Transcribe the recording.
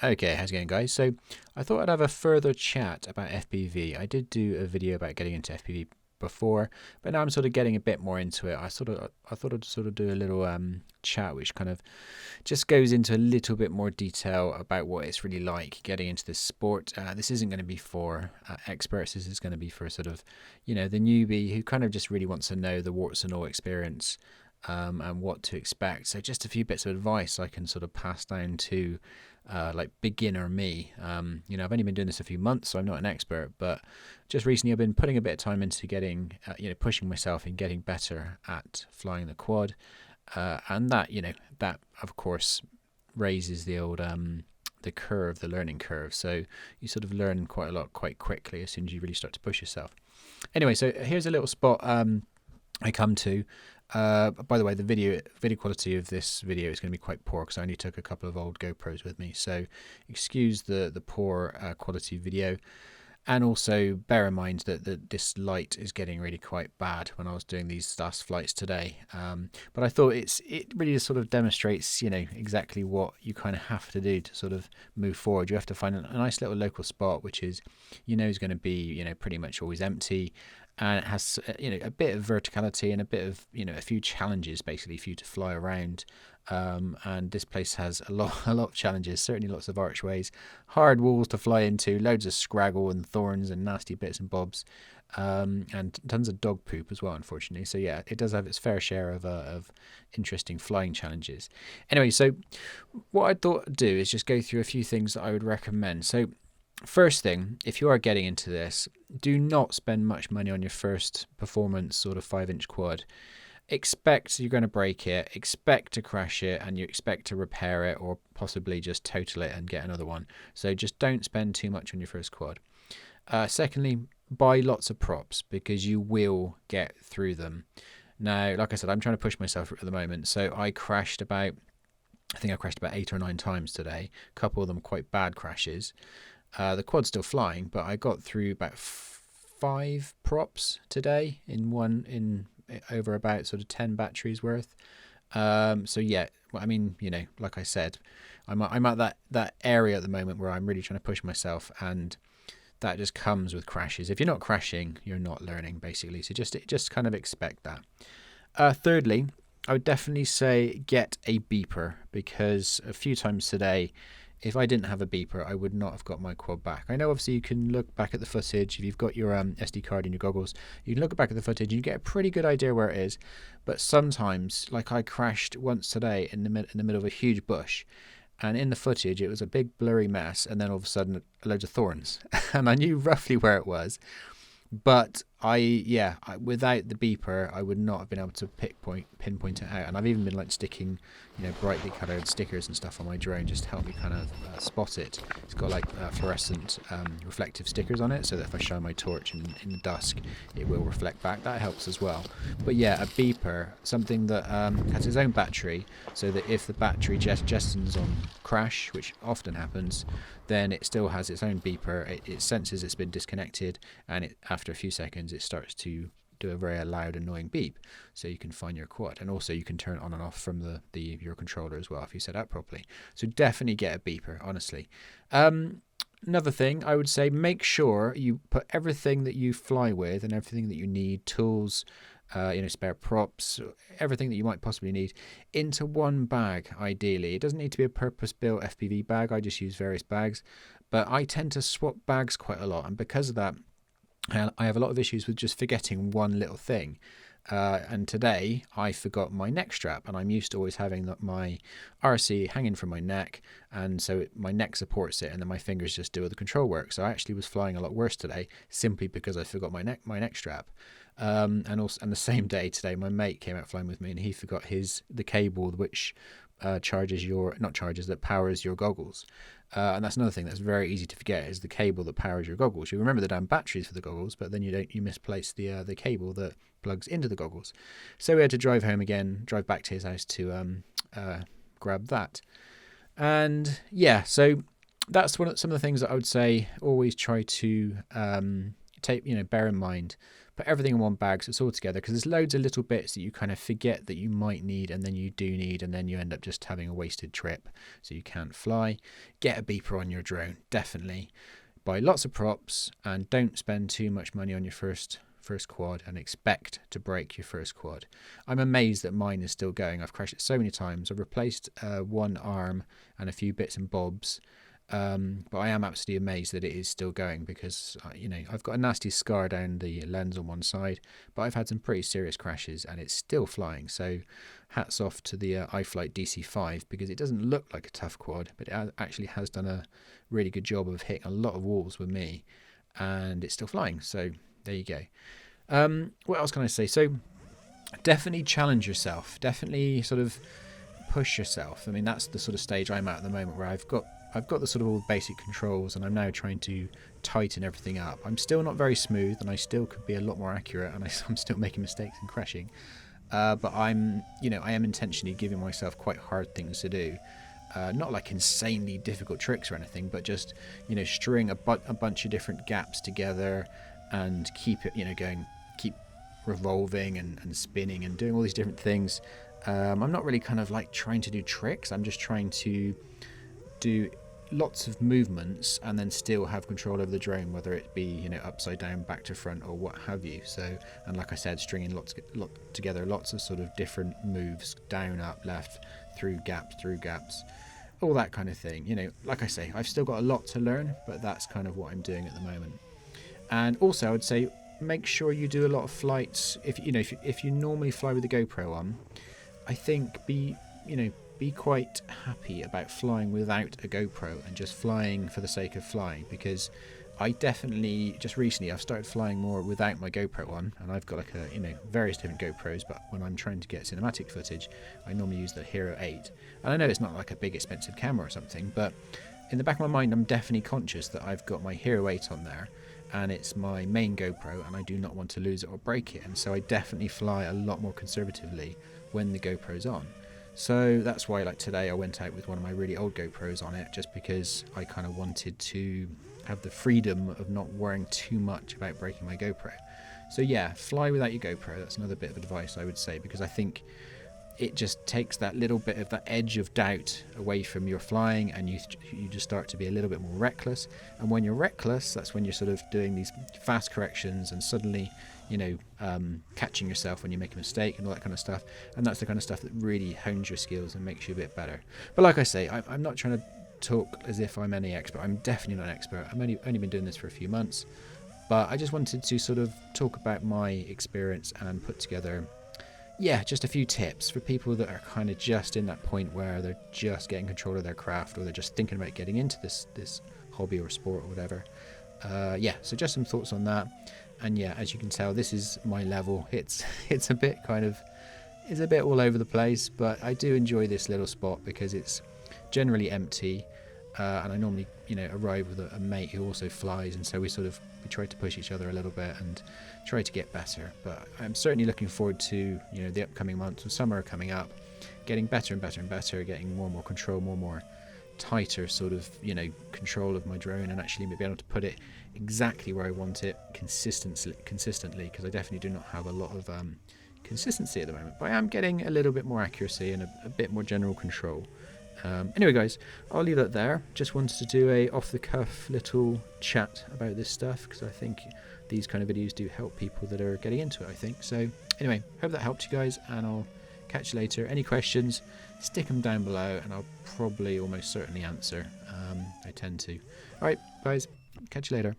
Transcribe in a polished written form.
Okay, how's it going, guys? So I thought I'd have a further chat about FPV. I did do a video about getting into FPV before, but now I'm sort of getting a bit more into it. I thought I'd sort of do a little chat which kind of just goes into a little bit more detail about what it's really like getting into this sport. This isn't going to be for experts. This is going to be for sort of, the newbie who kind of just really wants to know the warts and all experience. And what to expect. So just a few bits of advice I can sort of pass down to like beginner me. I've only been doing this a few months, so I'm not an expert, but just recently I've been putting a bit of time into getting, pushing myself and getting better at flying the quad. And that of course raises the old, the learning curve. So you sort of learn quite a lot quite quickly as soon as you really start to push yourself. Anyway, so here's a little spot I come to. By the way, the video quality of this video is going to be quite poor because I only took a couple of old GoPros with me, so excuse the poor quality video, and also bear in mind that this light is getting really quite bad when I was doing these last flights today. But I thought it really just sort of demonstrates exactly what you kind of have to do to sort of move forward. You have to find a nice little local spot which is is going to be pretty much always empty. And it has a bit of verticality and a bit of a few challenges basically for you to fly around. And this place has a lot of challenges, certainly lots of archways, hard walls to fly into, loads of scraggle and thorns and nasty bits and bobs, and tons of dog poop as well, unfortunately. So yeah, it does have its fair share of interesting flying challenges. Anyway, so what I thought I'd do is just go through a few things that I would recommend. So first thing, if you are getting into this, do not spend much money on your first performance sort of 5-inch quad. Expect you're going to break it, expect to crash it, and you expect to repair it or possibly just total it and get another one. So just don't spend too much on your first quad. Secondly, buy lots of props because you will get through them. Now, like I said, I'm trying to push myself at the moment. So I crashed about 8 or 9 times today, a couple of them quite bad crashes. The quad's still flying, but I got through about 5 props today in over about sort of 10 batteries worth. So yeah, I mean, like I said, I'm at that area at the moment where I'm really trying to push myself, and that just comes with crashes. If you're not crashing, you're not learning, basically. So just kind of expect that. Thirdly, I would definitely say get a beeper, because a few times today, if I didn't have a beeper, I would not have got my quad back. I know obviously you can look back at the footage. If you've got your SD card in your goggles, you can look back at the footage and you get a pretty good idea where it is. But sometimes, like I crashed once today in the middle of a huge bush, and in the footage it was a big blurry mess, and then all of a sudden loads of thorns. And I knew roughly where it was. But without the beeper, I would not have been able to pinpoint it out. And I've even been like sticking, brightly coloured stickers and stuff on my drone just to help me kind of spot it. It's got like fluorescent reflective stickers on it, so that if I shine my torch in the dusk, it will reflect back. That helps as well. But yeah, a beeper, something that has its own battery, so that if the battery jettisons on crash, which often happens, then it still has its own beeper. It senses it's been disconnected, and after a few seconds it starts to do a very loud annoying beep, so you can find your quad. And also you can turn it on and off from your controller as well if you set up properly. So definitely get a beeper, honestly. Another thing I would say, make sure you put everything that you fly with and everything that you need, tools, spare props, everything that you might possibly need, into one bag. Ideally, it doesn't need to be a purpose-built FPV bag. I just use various bags, but I tend to swap bags quite a lot, and because of that, I have a lot of issues with just forgetting one little thing. And today I forgot my neck strap, and I'm used to always having my RC hanging from my neck, and so my neck supports it, and then my fingers just do all the control work. So I actually was flying a lot worse today simply because I forgot my neck strap. And the same day today, my mate came out flying with me, and he forgot the cable which powers your goggles. And that's another thing that's very easy to forget, is the cable that powers your goggles. You remember the damn batteries for the goggles, but then you misplace the cable that plugs into the goggles. So we had to drive back to his house to grab that. And yeah, so that's some of the things that I would say always try to bear in mind put everything in one bag so it's all together, because there's loads of little bits that you kind of forget that you might need and then you do need, and then you end up just having a wasted trip so you can't fly. Get a beeper on your drone, definitely. Buy lots of props and don't spend too much money on your first quad and expect to break your first quad. I'm amazed that mine is still going. I've crashed it so many times. I've replaced one arm and a few bits and bobs, but I am absolutely amazed that it is still going, because I've got a nasty scar down the lens on one side, but I've had some pretty serious crashes and it's still flying. So hats off to the iFlight DC5, because it doesn't look like a tough quad, but it actually has done a really good job of hitting a lot of walls with me, and it's still flying. So there you go. What else can I say? So definitely challenge yourself. Definitely sort of push yourself. I mean, that's the sort of stage I'm at the moment, where I've got the sort of all basic controls, and I'm now trying to tighten everything up. I'm still not very smooth, and I still could be a lot more accurate, and I'm still making mistakes and crashing. But I am intentionally giving myself quite hard things to do. Not like insanely difficult tricks or anything, but just string a bunch of different gaps together and keep it going, keep revolving and spinning and doing all these different things. I'm not really kind of like trying to do tricks. I'm just trying to do lots of movements and then still have control over the drone, whether it be upside down, back to front, or what have you. So, and like I said, stringing together lots of sort of different moves, down, up, left, through gaps, all that kind of thing. Like I say, I've still got a lot to learn, but that's kind of what I'm doing at the moment. And also, I would say, make sure you do a lot of flights. If you normally fly with the GoPro on, I think be quite happy about flying without a GoPro and just flying for the sake of flying, because I definitely just recently I've started flying more without my GoPro on, and I've got like various different GoPros, but when I'm trying to get cinematic footage, I normally use the Hero 8. And I know it's not like a big expensive camera or something, but in the back of my mind, I'm definitely conscious that I've got my Hero 8 on there, and it's my main GoPro, and I do not want to lose it or break it, and so I definitely fly a lot more conservatively when the GoPro's on. So that's why, like today, I went out with one of my really old GoPros on it, just because I kind of wanted to have the freedom of not worrying too much about breaking my GoPro. So yeah, fly without your GoPro. That's another bit of advice I would say, because I think it just takes that little bit of that edge of doubt away from your flying, and you just start to be a little bit more reckless. And when you're reckless, that's when you're sort of doing these fast corrections and suddenly catching yourself when you make a mistake and all that kind of stuff. And that's the kind of stuff that really hones your skills and makes you a bit better. But like I say, I'm not trying to talk as if I'm any expert. I'm definitely not an expert. I've only been doing this for a few months, but I just wanted to sort of talk about my experience and put together just a few tips for people that are kind of just in that point where they're just getting control of their craft, or they're just thinking about getting into this hobby or sport or whatever. So just some thoughts on that. And as you can tell, this is my level. It's a bit all over the place, but I do enjoy this little spot because it's generally empty, and I normally arrive with a mate who also flies, and so we try to push each other a little bit and try to get better. But I'm certainly looking forward to the upcoming months with summer coming up, getting better and better and better, getting more and more control, more tighter sort of control of my drone, and actually be able to put it exactly where I want it consistently, because I definitely do not have a lot of consistency at the moment, but I am getting a little bit more accuracy and a bit more general control. Anyway guys, I'll leave that there. Just wanted to do a off-the-cuff little chat about this stuff, because I think these kind of videos do help people that are getting into it, I think. So anyway, hope that helped you guys, and I'll catch you later. Any questions, stick them down below and I'll probably almost certainly answer. I tend to. Alright guys, catch you later.